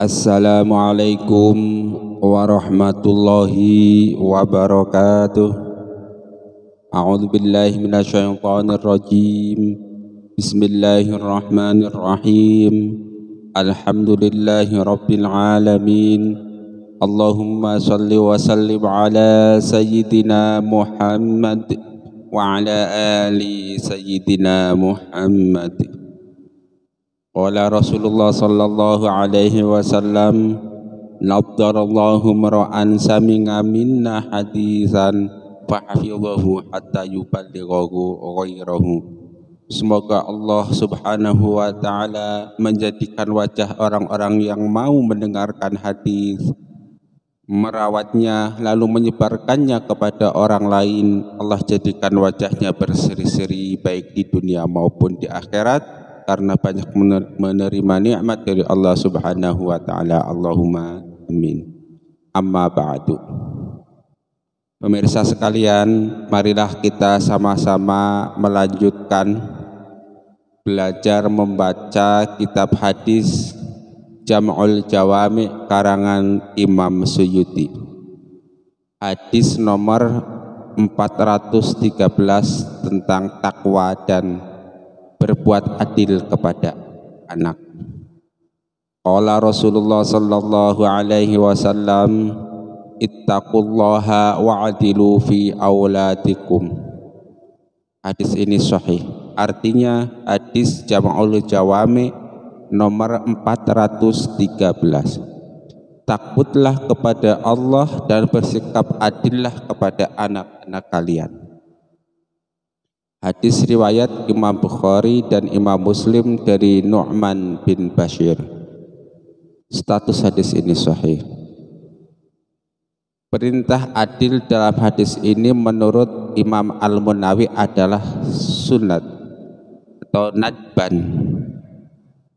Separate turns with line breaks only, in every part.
Assalamualaikum warahmatullahi wabarakatuh. A'udzu billahi minasyaitonir rajim. Bismillahirrahmanirrahim. Alhamdulillahi rabbil alamin. Allahumma shalli wa sallim ala sayyidina Muhammad wa ala ali sayyidina Muhammad. Qala Rasulullah sallallahu alaihi wasallam, naddarallahu mar'an sami'a minna hadisan fahafidhahu hatta yuballighahu ghairahu. Semoga Allah subhanahu wa ta'ala menjadikan wajah orang-orang yang mau mendengarkan hadis, merawatnya lalu menyebarkannya kepada orang lain. Allah jadikan wajahnya berseri-seri baik di dunia maupun di akhirat, karena banyak menerima nikmat dari Allah subhanahu wa ta'ala. Allahumma amin. Amma ba'du. Pemirsa sekalian, marilah kita sama-sama melanjutkan belajar membaca kitab hadis Jam'ul Jawami karangan Imam Suyuti. Hadis nomor 413 tentang takwa dan berbuat adil kepada anak. Qala Rasulullah sallallahu alaihi wasallam, ittaqullaha wa'adilu fi auladikum. Hadis ini sahih. Artinya hadis Jam'ul Jawami nomor 413. Takutlah kepada Allah dan bersikap adillah kepada anak-anak kalian. Hadis riwayat Imam Bukhari dan Imam Muslim dari Nu'man bin Bashir. Status hadis ini sahih. Perintah adil dalam hadis ini menurut Imam Al-Munawi adalah sunat atau nadban.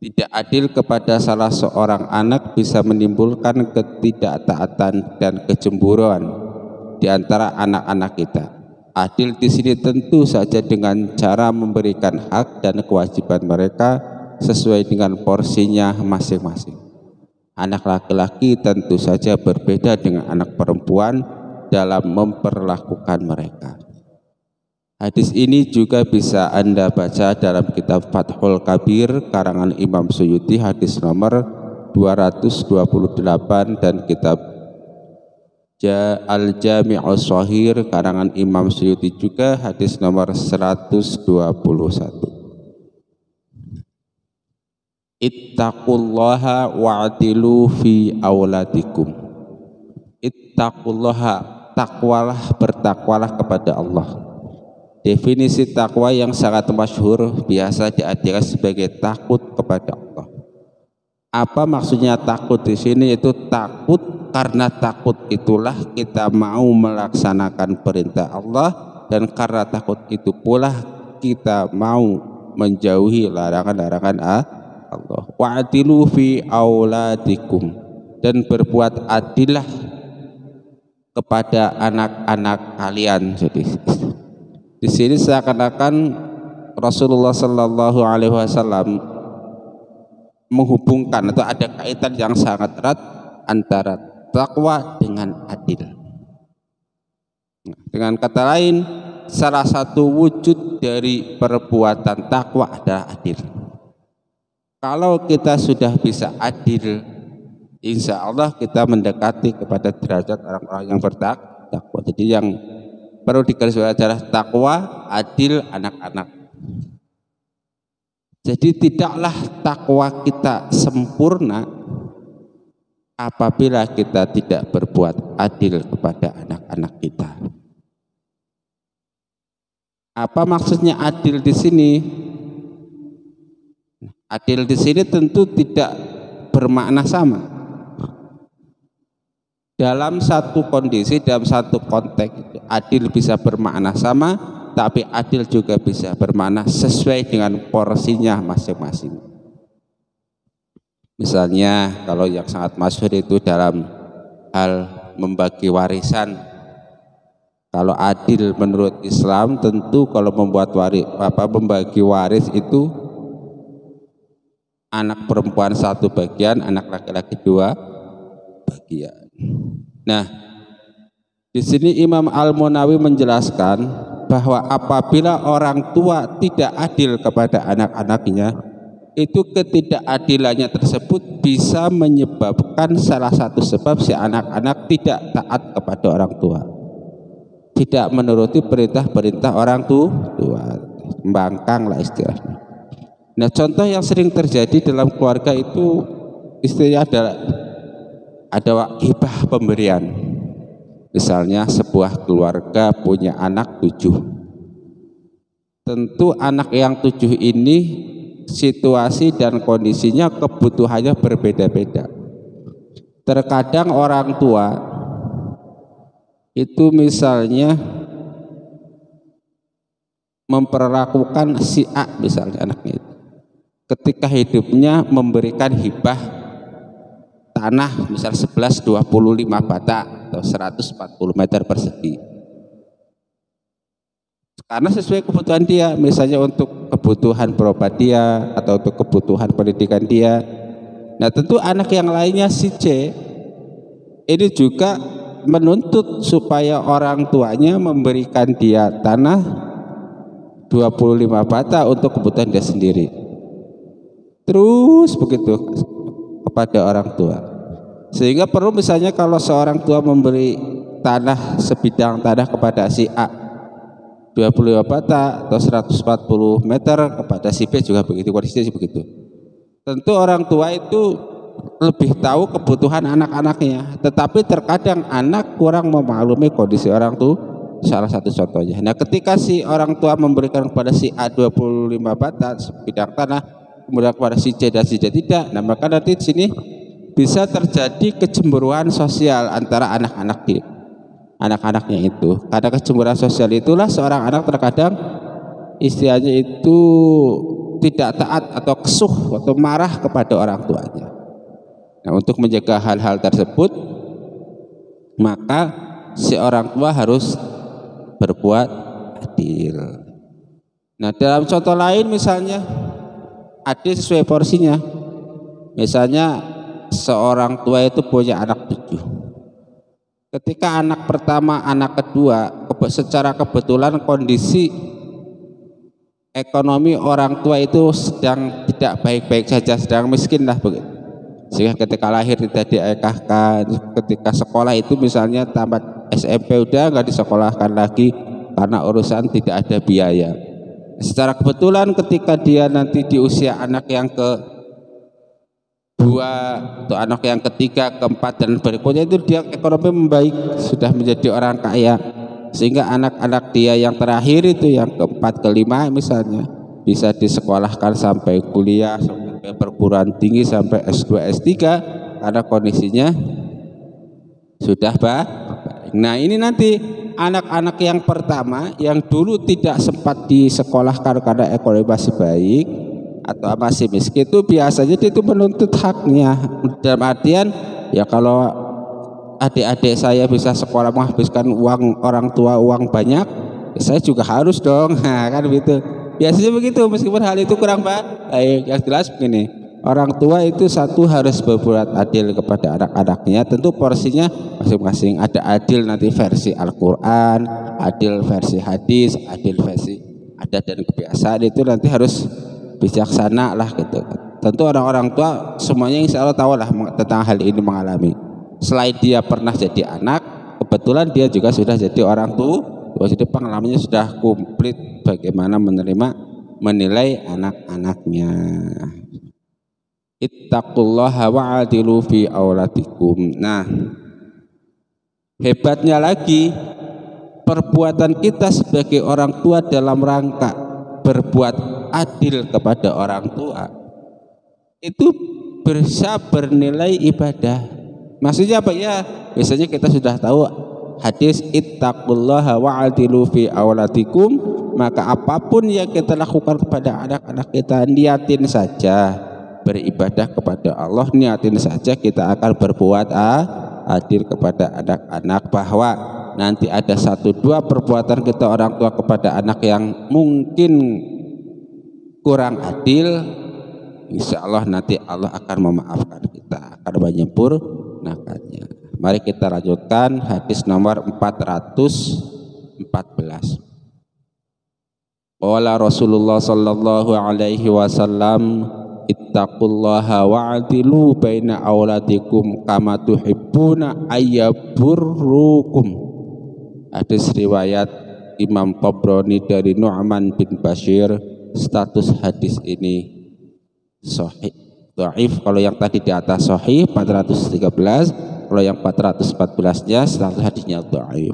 Tidak adil kepada salah seorang anak bisa menimbulkan ketidaktaatan dan kecemburuan di antara anak-anak kita. Adil di sini tentu saja dengan cara memberikan hak dan kewajiban mereka sesuai dengan porsinya masing-masing. Anak laki-laki tentu saja berbeda dengan anak perempuan dalam memperlakukan mereka. Hadis ini juga bisa Anda baca dalam kitab Fathul Kabir karangan Imam Suyuti hadis nomor 228 dan kitab Al-Jami'us Shahir karangan Imam Suyuti juga hadis nomor 121. Ittaqullaha wa'dilu fi auladikum. Ittaqullaha, takwalah, bertakwalah kepada Allah. Definisi takwa yang sangat masyhur biasa diartikan sebagai takut kepada Allah. Apa maksudnya takut di sini? Itu takut karena takut itulah kita mau melaksanakan perintah Allah, dan karena takut itu pula kita mau menjauhi larangan-larangan Allah. Wa'adilu fi auladikum, dan berbuat adillah kepada anak-anak kalian. Jadi di sini seakan-akan Rasulullah Sallallahu Alaihi Wasallam menghubungkan atau ada kaitan yang sangat erat antara takwa dengan adil. Dengan kata lain, salah satu wujud dari perbuatan takwa adalah adil. Kalau kita sudah bisa adil, insya Allah kita mendekati kepada derajat orang-orang yang bertakwa. Jadi yang perlu digarisbawahi adalah takwa, adil, anak-anak. Jadi tidaklah takwa kita sempurna apabila kita tidak berbuat adil kepada anak-anak kita. Apa maksudnya adil di sini? Adil di sini tentu tidak bermakna sama. Dalam satu kondisi, dalam satu konteks, adil bisa bermakna sama, tapi adil juga bisa bermakna sesuai dengan porsinya masing-masing. Misalnya kalau yang sangat masyhur itu dalam hal membagi warisan. Kalau adil menurut Islam, tentu kalau membagi waris itu anak perempuan 1 bagian, anak laki-laki 2 bagian. Nah, di sini Imam Al-Munawi menjelaskan bahwa apabila orang tua tidak adil kepada anak-anaknya, itu ketidakadilannya tersebut bisa menyebabkan salah satu sebab si anak-anak tidak taat kepada orang tua, tidak menuruti perintah-perintah orang tua, membangkang lah istilahnya. Nah, contoh yang sering terjadi dalam keluarga itu istilahnya ada hibah pemberian. Misalnya sebuah keluarga punya anak 7. Tentu anak yang 7 ini situasi dan kondisinya, kebutuhannya berbeda-beda. Terkadang orang tua itu misalnya memperlakukan si A, misalnya anaknya itu ketika hidupnya memberikan hibah tanah misal 1125 batak atau 140 meter persegi, karena sesuai kebutuhan dia, misalnya untuk kebutuhan berobat dia atau untuk kebutuhan pendidikan dia. Nah, tentu anak yang lainnya si C ini juga menuntut supaya orang tuanya memberikan dia tanah 25 batak untuk kebutuhan dia sendiri. Terus begitu kepada orang tua, sehingga perlu misalnya kalau seorang tua memberi tanah sebidang tanah kepada si A 25 batak atau 140 meter, kepada si B juga begitu, kondisinya begitu. Tentu orang tua itu lebih tahu kebutuhan anak-anaknya, tetapi terkadang anak kurang memaklumi kondisi orang tua. Salah satu contohnya, nah ketika si orang tua memberikan kepada si A 25 batak sebidang tanah, kemudian kepada si C dan si D tidak, nah maka nanti di sini bisa terjadi kecemburuan sosial antara anak-anaknya itu. Karena kecemburuan sosial itulah seorang anak terkadang istilahnya itu tidak taat atau kesuh atau marah kepada orang tuanya. Nah, untuk menjaga hal-hal tersebut, maka si orang tua harus berbuat adil. Nah, dalam contoh lain misalnya adil sesuai porsinya. Misalnya seorang tua itu punya anak 7. Ketika anak pertama, anak kedua secara kebetulan kondisi ekonomi orang tua itu sedang tidak baik-baik saja, sedang miskin lah begitu. Sehingga ketika lahir tidak dinikahkan, ketika sekolah itu misalnya tamat SMP udah nggak disekolahkan lagi karena urusan tidak ada biaya. Secara kebetulan ketika dia nanti di usia anak yang kedua atau anak yang ketiga, keempat dan berikutnya itu dia ekonomi membaik, sudah menjadi orang kaya, sehingga anak-anak dia yang terakhir itu yang keempat, kelima misalnya bisa disekolahkan sampai kuliah, sampai perguruan tinggi, sampai S2, S3 karena kondisinya sudah baik. Nah, ini nanti anak-anak yang pertama yang dulu tidak sempat disekolahkan karena ekonomi masih baik atau masih miskin, itu biasanya dia itu menuntut haknya, dalam artian ya kalau adik-adik saya bisa sekolah menghabiskan uang orang tua, uang banyak, ya saya juga harus dong. Nah, kan begitu biasanya begitu, meskipun hal itu kurang baik. Yang jelas begini, orang tua itu satu harus berbuat adil kepada anak-anaknya, tentu porsinya masing-masing. Ada adil nanti versi Al-Quran, adil versi hadis, adil versi adat dan kebiasaan, itu nanti harus bijaksana lah gitu. Tentu orang-orang tua semuanya insya Allah tahu lah tentang hal ini, mengalami. Selain dia pernah jadi anak, kebetulan dia juga sudah jadi orang tua, jadi pengalamannya sudah komplit bagaimana menilai anak-anaknya. Ittaqullaha wa'adilu fi auladikum. Nah, hebatnya lagi perbuatan kita sebagai orang tua dalam rangka berbuat adil kepada orang tua itu bisa bernilai ibadah. Maksudnya apa ya? Biasanya kita sudah tahu hadis ittaqullaha wa'adilu fi auladikum, maka apapun yang kita lakukan kepada anak-anak kita, niatin saja beribadah kepada Allah, niatin saja kita akan berbuat adil kepada anak-anak. Bahwa nanti ada 1-2 perbuatan kita orang tua kepada anak yang mungkin kurang adil, insya Allah nanti Allah akan memaafkan kita, akan menyempurnakannya. Mari kita lanjutkan hadis nomor 414. Qala Rasulullah sallallahu alaihi wasallam, ittaqullaha wa'dilu baina auladikum kama tuhibbuna ayyaburrukum. Hadis riwayat Imam Tabrani dari Nu'man bin Bashir. Status hadis ini sahih, dhaif. Kalau yang tadi di atas sahih 413, kalau yang 414-nya status hadisnya dhaif.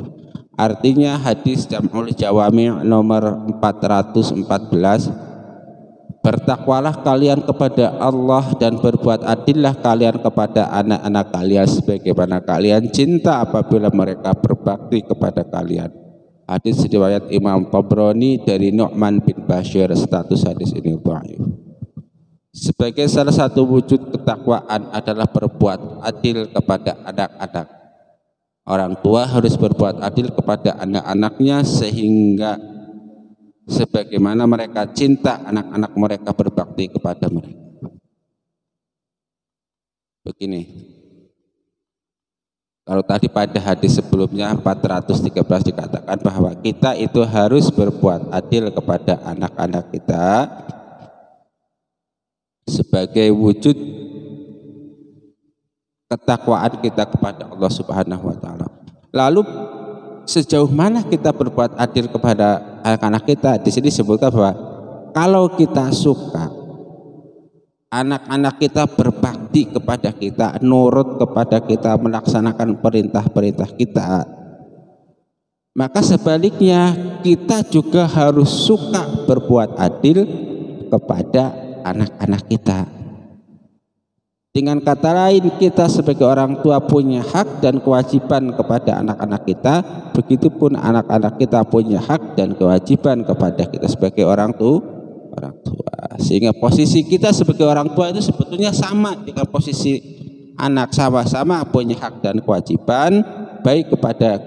Artinya hadis Jam'ul Jawami' nomor 414, bertakwalah kalian kepada Allah dan berbuat adillah kalian kepada anak-anak kalian sebagaimana kalian cinta apabila mereka berbakti kepada kalian. Hadis riwayat Imam Tabrani dari Nu'man bin Bashir. Status hadis ini dhaif. Sebagai salah satu wujud ketakwaan adalah berbuat adil kepada anak-anak. Orang tua harus berbuat adil kepada anak-anaknya sehingga sebagaimana mereka cinta anak-anak mereka berbakti kepada mereka. Begini, kalau tadi pada hadis sebelumnya 413 dikatakan bahwa kita itu harus berbuat adil kepada anak-anak kita sebagai wujud ketakwaan kita kepada Allah Subhanahu wa taala. Lalu sejauh mana kita berbuat adil kepada anak-anak kita? Di sini disebutkan bahwa kalau kita suka anak-anak kita berbakti kepada kita, nurut kepada kita, melaksanakan perintah-perintah kita, maka sebaliknya kita juga harus suka berbuat adil kepada anak-anak kita. Dengan kata lain, kita sebagai orang tua punya hak dan kewajiban kepada anak-anak kita, begitupun anak-anak kita punya hak dan kewajiban kepada kita sebagai orang tua. Sehingga posisi kita sebagai orang tua itu sebetulnya sama dengan posisi anak, sama-sama punya hak dan kewajiban baik kepada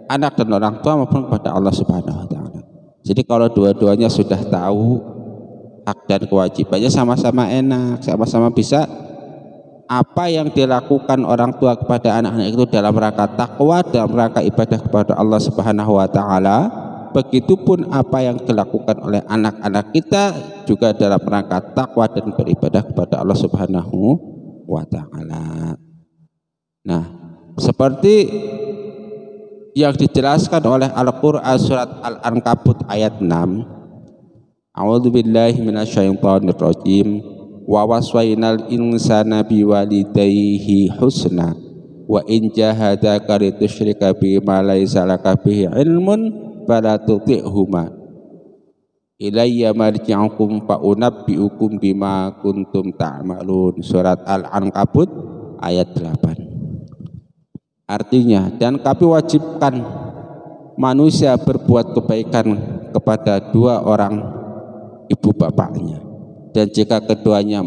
anak dan orang tua maupun kepada Allah Subhanahu wa taala. Jadi kalau dua-duanya sudah tahu hak dan kewajibannya, sama-sama enak, sama-sama bisa. Apa yang dilakukan orang tua kepada anak-anak itu dalam rangka takwa, dalam rangka ibadah kepada Allah Subhanahu wa taala, begitupun apa yang dilakukan oleh anak-anak kita juga dalam rangka takwa dan beribadah kepada Allah Subhanahu wa taala. Nah, seperti yang dijelaskan oleh Al-Qur'an surat Al-Ankabut ayat 6. A'udzubillahi minasyaitonirrajim. Wa waswainal insana biwalidayhi husna wa in jahadaka litusyrika bima laysa laka bihi ilmun fala tuti'huma ilayya marji'ukum fa unabbi'ukum bima kuntum ta'malun. Surat Al-Ankabut ayat 8. Artinya, dan kami wajibkan manusia berbuat kebaikan kepada dua orang ibu bapaknya, dan jika keduanya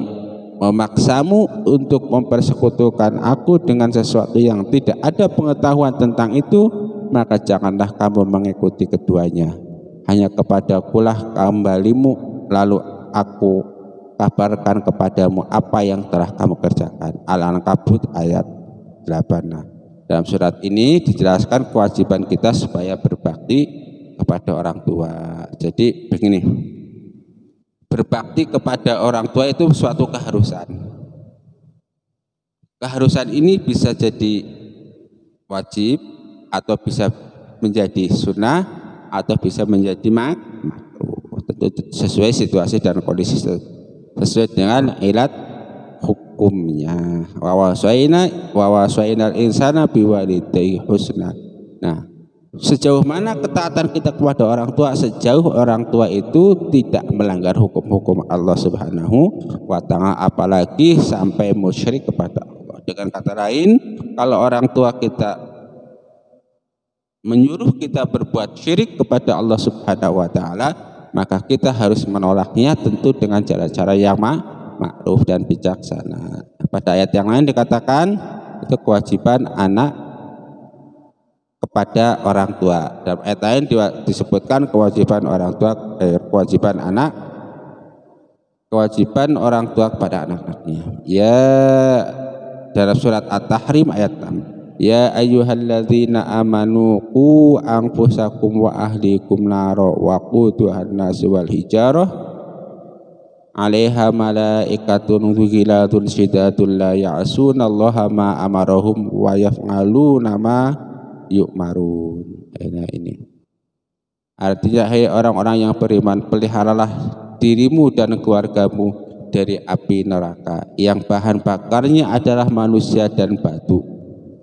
memaksamu untuk mempersekutukan aku dengan sesuatu yang tidak ada pengetahuan tentang itu, maka janganlah kamu mengikuti keduanya. Hanya kepadakulah kembalimu, lalu aku kabarkan kepadamu apa yang telah kamu kerjakan. Al-Ankabut ayat 8. Nah, dalam surat ini dijelaskan kewajiban kita supaya berbakti kepada orang tua. Jadi begini, berbakti kepada orang tua itu suatu keharusan. Keharusan ini bisa jadi wajib, atau bisa menjadi sunnah, atau bisa menjadi makruh. Tentu sesuai situasi dan kondisi, sesuai dengan ilat hukumnya. Wa wasainal insana biwalidayhi husna. Nah, sejauh mana ketaatan kita kepada orang tua, sejauh orang tua itu tidak melanggar hukum-hukum Allah Subhanahu wa taala, apalagi sampai musyrik kepada Allah. Dengan kata lain, kalau orang tua kita menyuruh kita berbuat syirik kepada Allah Subhanahu wa taala, maka kita harus menolaknya tentu dengan cara-cara yang ma'ruf dan bijaksana. Pada ayat yang lain dikatakan itu kewajiban anak kepada orang tua. Dalam ayat lain disebutkan kewajiban orang tua, kewajiban anak kewajiban orang tua kepada anak-anaknya. Ya, dalam surat At-Tahrim ayat 6. Ya ayyuhalladzina amanu qu anfusakum wa ahlikum naro wa quduhan nas wal hijarah 'alaiha malaikatun ghiladun syidatun la ya'sunallaha ma amarahum wa yaf'aluna ma yu'marun. Nah, ini artinya, hai orang-orang yang beriman, peliharalah dirimu dan keluargamu dari api neraka yang bahan bakarnya adalah manusia dan batu.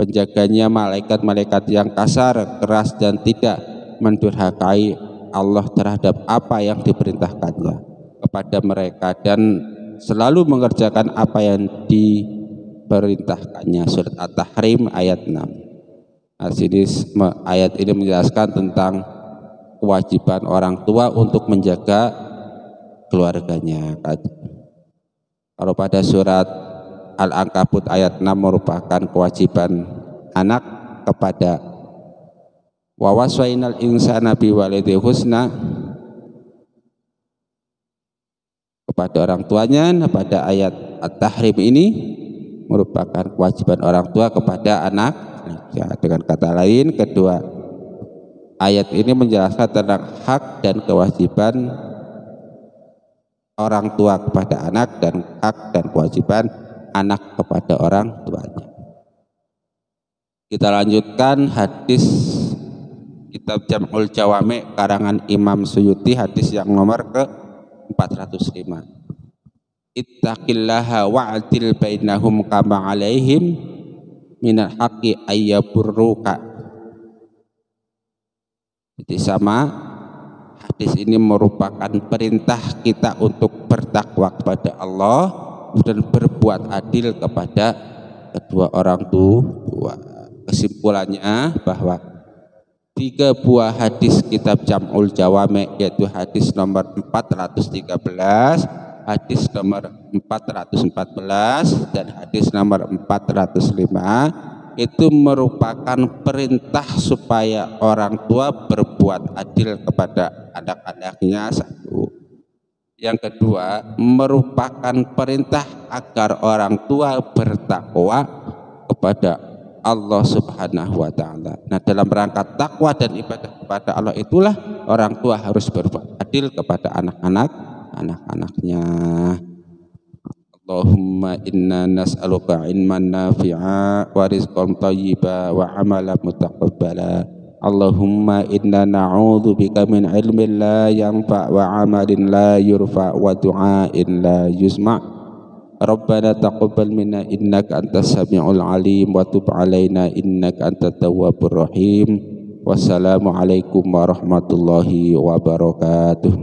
Penjaganya malaikat-malaikat yang kasar, keras dan tidak mendurhakai Allah terhadap apa yang diperintahkannya kepada mereka dan selalu mengerjakan apa yang diperintahkannya. Surat At-Tahrim ayat 6. Ayat ini menjelaskan tentang kewajiban orang tua untuk menjaga keluarganya. Kalau pada surat Al-Ankabut ayat 6 merupakan kewajiban anak kepada wa waswainal insana biwalidayhi husna, kepada orang tuanya. Pada ayat At-Tahrim ini merupakan kewajiban orang tua kepada anak. Ya, dengan kata lain, kedua ayat ini menjelaskan tentang hak dan kewajiban orang tua kepada anak dan hak dan kewajiban anak kepada orang tuanya. Kita lanjutkan hadis kitab Jam'ul Jawami karangan Imam Suyuti, hadis yang nomor ke 405. Ittaqillaha wa'adil bainahum kama alaihim minal haqqi ayyaburruka. Jadi sama, hadis ini merupakan perintah kita untuk bertakwa kepada Allah dan berbuat adil kepada kedua orang tua. Kesimpulannya bahwa 3 buah hadis kitab Jam'ul Jawami, yaitu hadis nomor 413, hadis nomor 414 dan hadis nomor 405, itu merupakan perintah supaya orang tua berbuat adil kepada anak-anaknya. Satu. Yang kedua, merupakan perintah agar orang tua bertakwa kepada Allah Subhanahu wa ta'ala. Nah, dalam rangka takwa dan ibadah kepada Allah itulah orang tua harus berbuat adil kepada anak-anaknya. Allahumma inna nas'aluka ilman nafi'a wa rizqan thayyiba wa amalan mutaqabbala. Allahumma inna na'udzubika min ilmin la yanfa' wa amalin la yurfa' wa du'ain la yusma'. Rabbana taqabbal minna innaka antas samiul alim wa tub alaina innaka antat tawwabur rahim. Wassalamu alaikum warahmatullahi wabarakatuh.